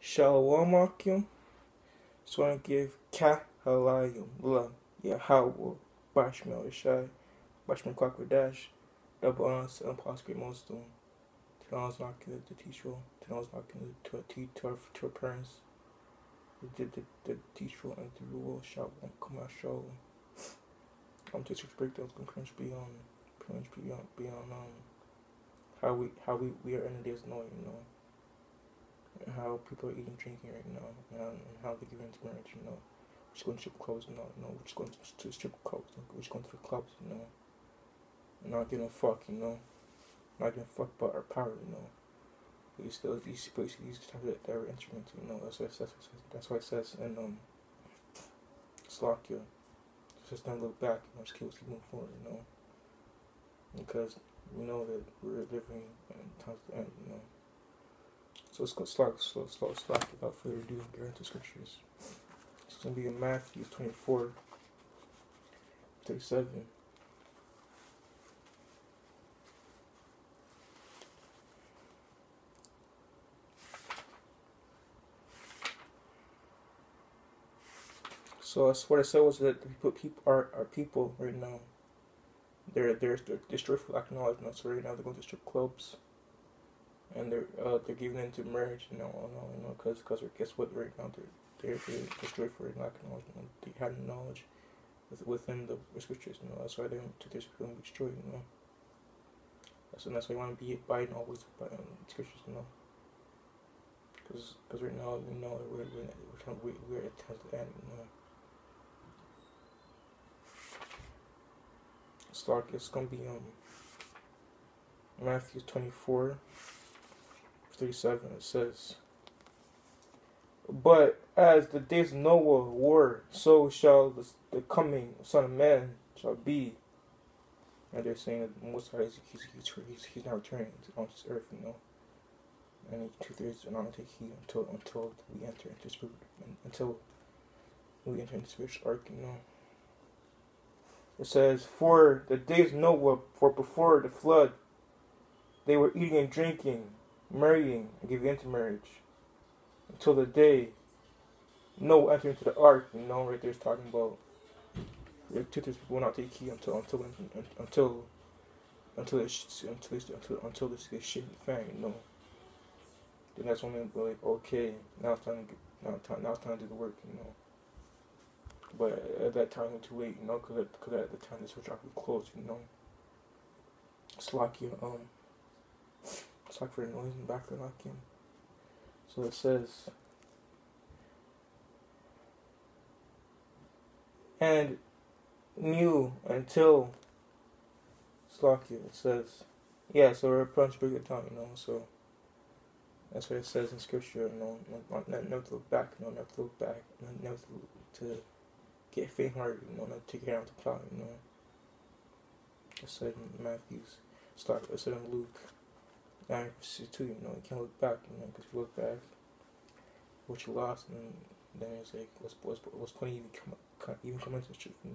Shalom Akim. So I give Kahalayim La Yahweh Bashmel Shai Bashmel Kwakadash double honors and possibly most of them. To honors knocking the teacher, to honors knocking to our parents, the teacher and the rule shall come out show. Just breakdowns can pretty much be on how we are in the days now, and how people are eating, drinking right now, and how they get into marriage, We're just going to strip clubs now, We're just going to strip clubs, We're just going to the clubs, And not giving a fuck, Not giving a fuck about our power, These type of instruments, That's why it says in Slovakia. Just don't look back, just keep moving forward, Because we know that we're living in times of the end, So let's go slow, without further ado, and get into scriptures. It's going to be in Matthew 24:37. So what I said was that our people right now, they're strictly acknowledged. So right now they're going to strip clubs, and they're giving into marriage, because guess what? Right now they're strictly acknowledgement. They had knowledge within the scriptures, That's why they don't to this going to be destroyed, That's why you want to be abiding always by scriptures, Because right now we're at times to end, It's gonna be Matthew 24:37. It says, "But as the days of Noah were, so shall the coming Son of Man shall be." And they're saying that Most High he's not returning on this earth, And he 2/3 are not gonna take heed until we enter into spiritual ark, It says, "For the days of Noah, for before the flood, they were eating and drinking, marrying, and giving into marriage, until the day Noah entered into the ark." Right there is talking about the 2/3 people will not take heed until this gets shit in the fan, Then that's when they'll be like, okay, now it's time to do the work, But at that time, it's too late, because at the time, the switch off was closed, It's like for the noise in the background, So it says, "And new until Slovakia." It says, yeah, so we're pretty much break it down, So that's what it says in scripture, never to look back, never to look back, never to get faint-hearted, not take it out to plough, It said in Matthew's start. It said in Luke 9:2, you can't look back, because if you look back, what you lost, and then it's like, what's point even come into the truth, You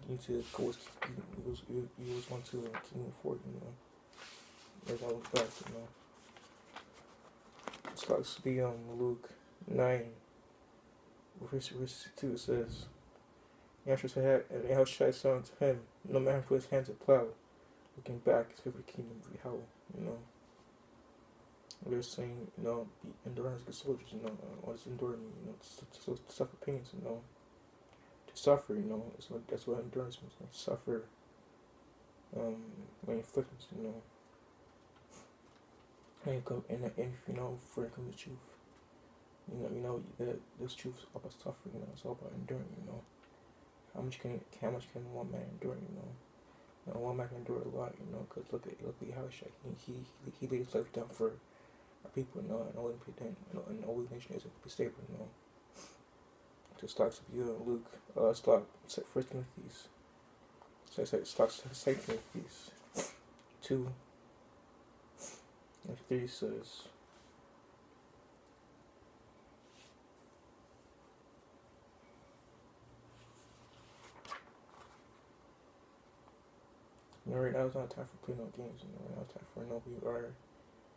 need to go. You always want to keep moving forward, There's no look back, It's like to be Luke 9. Verse 2, it says, "Yahshua said, and Yahushua said unto him, No man put his hands to plow, looking back is fit for the kingdom of Yahweh." They're saying, be enduring as good soldiers, what does endure mean? To suffer pains, To suffer, that's what endurance means, To suffer, afflictions, And if for it comes to truth. That this truth is all about suffering, It's all about enduring, How much can one man endure, One man can endure a lot, Because look at Yahushua. He laid his life down for our people, And all the nation is be stable, Just like to be Luke, start 1 Timothy's. So I said start 2 Timothy's 2:3 says. Right now it's not time for playing no games, Right now it's time for we are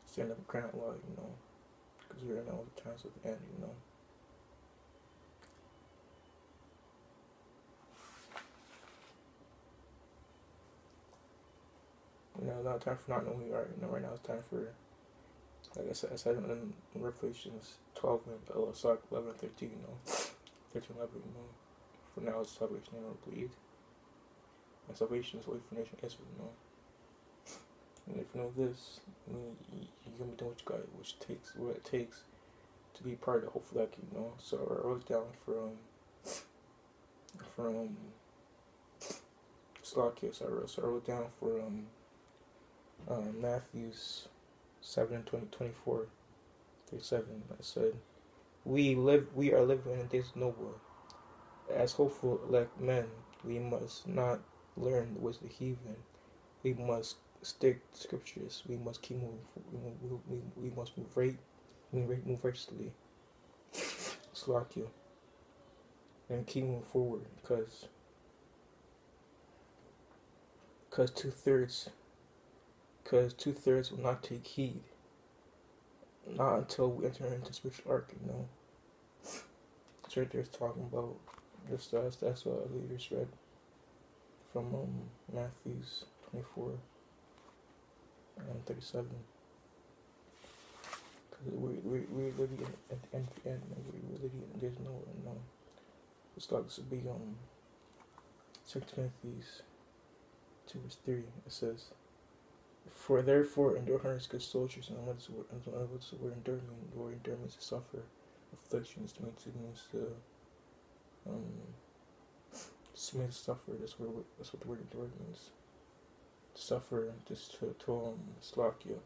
stand up and crying out loud, because we already know the times of the end, Not time for not knowing who you are. Right now it's time for, like I said in Revelations 12 and 11 and 13, 13, 11, For now it's salvation and bleed. And salvation is only for nation Israel, And if you know this, you're gonna be doing what it takes to be part of the hopeful that So I wrote down from Slovakia. So I wrote down for Matthew's 7:24, 37. I said, we are living in days of Noah. As hopeful elect men, we must not learn the ways of the heathen. We must stick to scriptures. We must keep moving. We must move righteously. Slovakia. And keep moving forward, because two-thirds will not take heed. Not until we enter into spiritual arc, It's right there, it's talking about this. That's what I just read from Matthew's 24 and 37. Because we're living at the end of the end, we're living, there's no. It's like this would be 2 Timothy 2 verse 3. It says, "For therefore endure hardness, good soldiers." And what's the word endure mean? The word endure means to suffer afflictions. It means to suffer. That's what the word endure means. To suffer, just to Slovakia.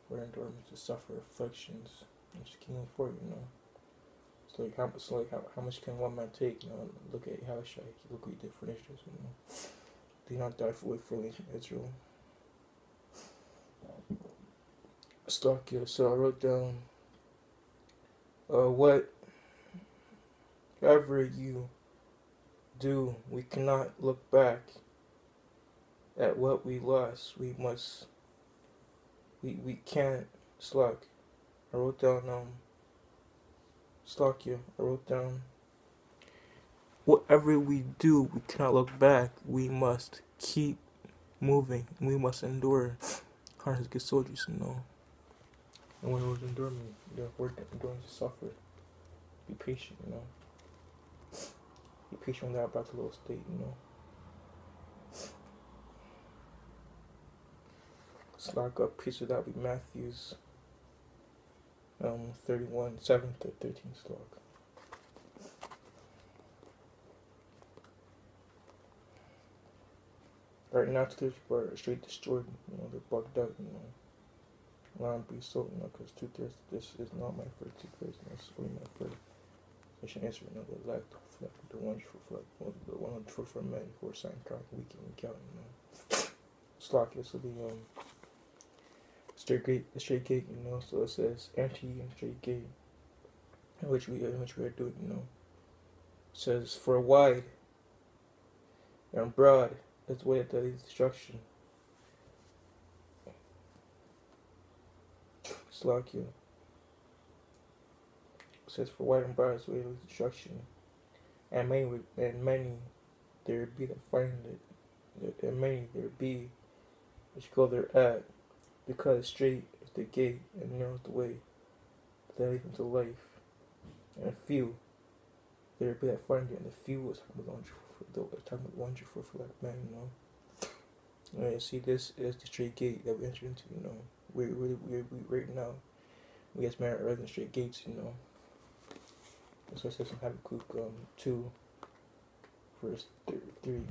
Word endure means to suffer afflictions. And just keep moving forward, It's like how much can one man take? Look at Yahushua. Look what he did for Israel. Do not die for Israel. Slovakia. So I wrote down, whatever you do, we cannot look back at what we lost. We can't slack. I wrote down Slovakia. I wrote down, whatever we do, we cannot look back. We must keep moving. We must endure. Hard as good soldiers, And when it was endure me, we're enduring to suffer. Be patient, Be patient when they're about to little state, Slack up, piece of that be Matthew's 31, 7 to 13 slog. Right now, two people are straight destroyed. They're bugged out. Line be so. Because two-thirds. This is not my first two-thirds. That's only my first. I should answer another lack. The one for men who are signed contract week in week out. Slack. This will be straight gate. So it says anti and straight gate, in which we are doing. It says for wide and broad. That's the way that leads to destruction. Slovakia. It says for wide and broad is the way that leads to destruction. And many there be that find it. And many there be which go there at, because straight is the gate and narrow is the way that leads into life. And few there be that find it, and the few is talking about for like man, And you see, this is the straight gate that we enter into, We right now, we get married rather than straight gates, That's why it says in Habakkuk 2, verse 3,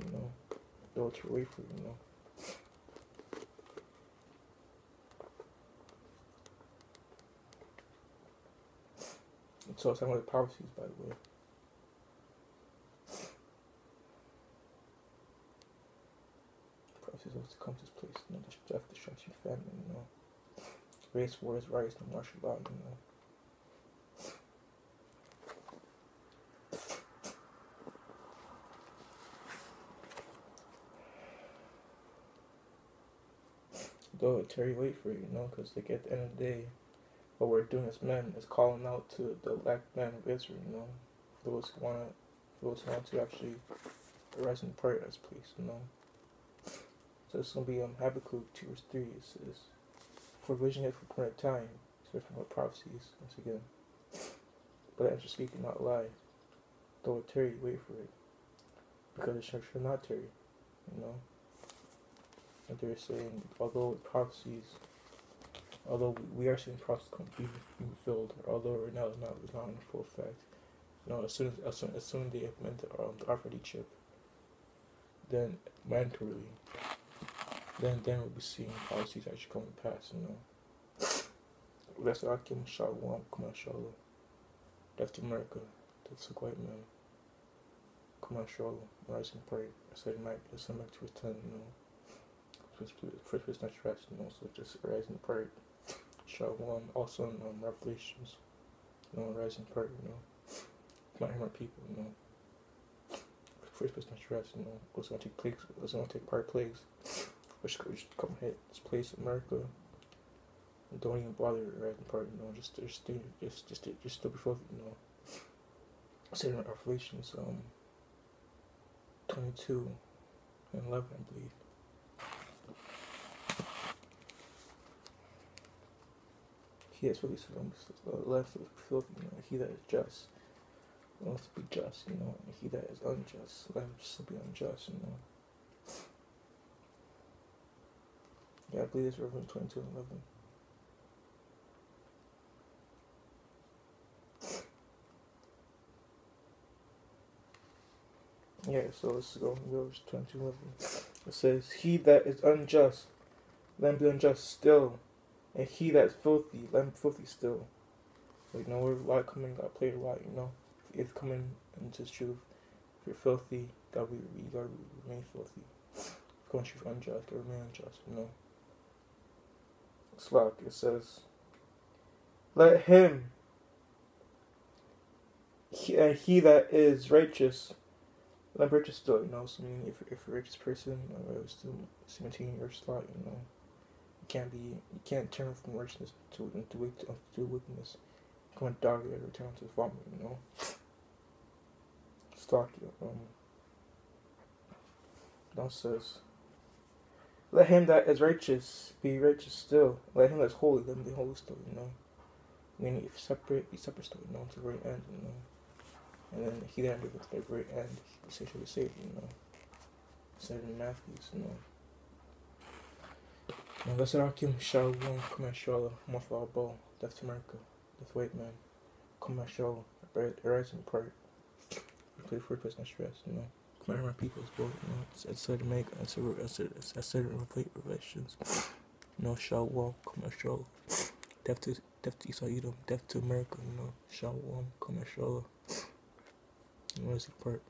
They'll turn away from So it's some of the prophecies, by the way. Prophecies to come to this place, death, destruction, famine, race wars, riots, no martial law, though Terry wait for it, you know, because like at the end of the day, what we're doing as men is calling out to the black men of Israel, you know, for those who want to actually rise in paradise, please, you know. So it's gonna be Habakkuk 2 verse 3. It says, "For vision yet for appointed time, especially with prophecies once again. But I just speak not lie, though it tarry, wait for it, because it shall not tarry," you know. And they're saying, although we are seeing prophecies being fulfilled, although right now it's not in full effect. You know, as soon as they implement the RFID chip, then mandatorily, then we'll be seeing policies actually come to pass. You know, that's the Akim Shalom, come on, Shalom. Death to America, that's the white man. Come on, Shalom, rise and pray. I said it might be something to return, you know. First person not stress, you know, so just rise and pray. Shalom, also in Revelations, you know, rise and pray, you know. Come on, my people, you know. First person not stress, you know. What's gonna take plagues? What's gonna take part plagues? Which come hit this place, America. Don't even bother rise and pray, you know. Just still before, you know. Say in Revelations 22 and 11, I believe. He has really left is filthy, you know. He that is just wants to be just, you know. And he that is unjust, let him still be unjust, you know. Yeah, I believe it's Revelation 22 and 11. Yeah, so let's go verse 22 and 11. It says, "He that is unjust, let him be unjust still. And he that's filthy, let him be filthy still." Like, you know, we're a lot coming, gotta play a lot, you know. If coming into the truth, if you're filthy, you gotta remain filthy. If you're going to truth unjust, you gotta remain unjust, you know. It's like, it says, "Let him, he that is righteous, let him be righteous still," you know. So, I mean, if you're a righteous person, you know, still maintain your slot, you know. You can't turn from righteousness to wickedness. You can't dog it and return to the vomit, you know. Stock now says, "Let him that is righteous be righteous still. Let him that's holy, let him be holy still," you know. Meaning if be separate still, you know, to the very end, you know. And then he that endeth to the very end, he shall be saved, you know. Said in Matthews, you know. Now let's Akim Shalom, come at Shalom, Mafal Ball, Death to America, Death white man, come at Shalom, rise and pray. Play for person stress, you know. Come at my people's boat, you know. I said to make, I said in Revelations, you know, Shalom, come at Shalom. Death to Esau Edom, death to America, you know. Shalom, come at Shalom. Rise and pray.